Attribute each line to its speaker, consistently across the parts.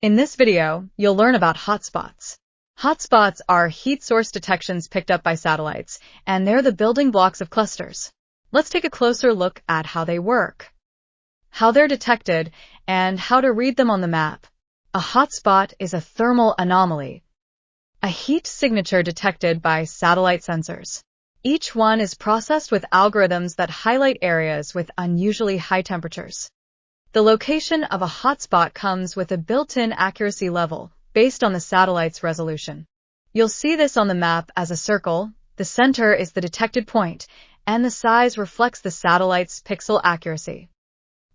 Speaker 1: In this video, you'll learn about hotspots. Hotspots are heat source detections picked up by satellites, and they're the building blocks of clusters. Let's take a closer look at how they work, how they're detected, and how to read them on the map. A hotspot is a thermal anomaly, a heat signature detected by satellite sensors. Each one is processed with algorithms that highlight areas with unusually high temperatures. The location of a hotspot comes with a built-in accuracy level based on the satellite's resolution. You'll see this on the map as a circle. The center is the detected point, and the size reflects the satellite's pixel accuracy.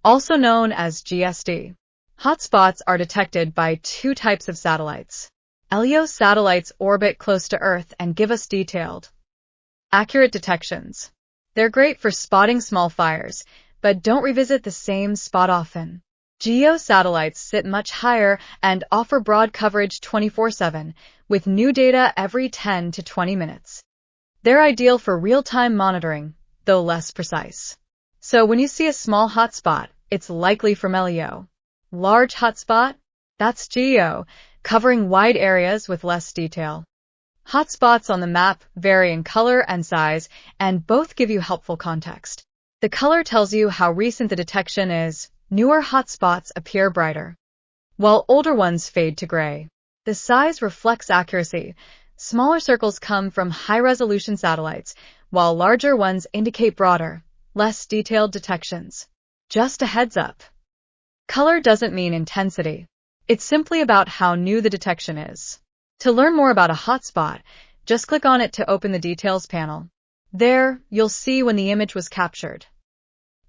Speaker 1: Also known as GSD. Hotspots are detected by two types of satellites. LEO satellites orbit close to Earth and give us detailed, accurate detections. They're great for spotting small fires, but don't revisit the same spot often. GEO satellites sit much higher and offer broad coverage 24/7, with new data every 10 to 20 minutes. They're ideal for real-time monitoring, though less precise. So when you see a small hotspot, it's likely from LEO. Large hotspot? That's GEO, covering wide areas with less detail. Hotspots on the map vary in color and size, and both give you helpful context. The color tells you how recent the detection is. Newer hotspots appear brighter, while older ones fade to gray. The size reflects accuracy. Smaller circles come from high-resolution satellites, while larger ones indicate broader, less detailed detections. Just a heads up. Color doesn't mean intensity. It's simply about how new the detection is. To learn more about a hotspot, just click on it to open the Details panel. There, you'll see when the image was captured,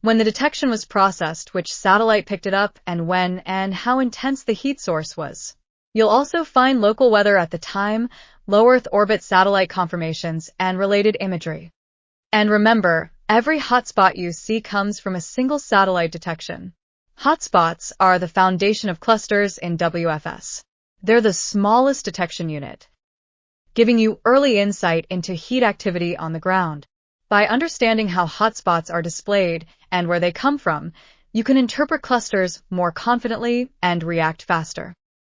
Speaker 1: when the detection was processed, which satellite picked it up, and when and how intense the heat source was. You'll also find local weather at the time, low Earth orbit satellite confirmations, and related imagery. And remember, every hotspot you see comes from a single satellite detection. Hotspots are the foundation of clusters in WFS. They're the smallest detection unit, giving you early insight into heat activity on the ground. By understanding how hotspots are displayed and where they come from, you can interpret clusters more confidently and react faster.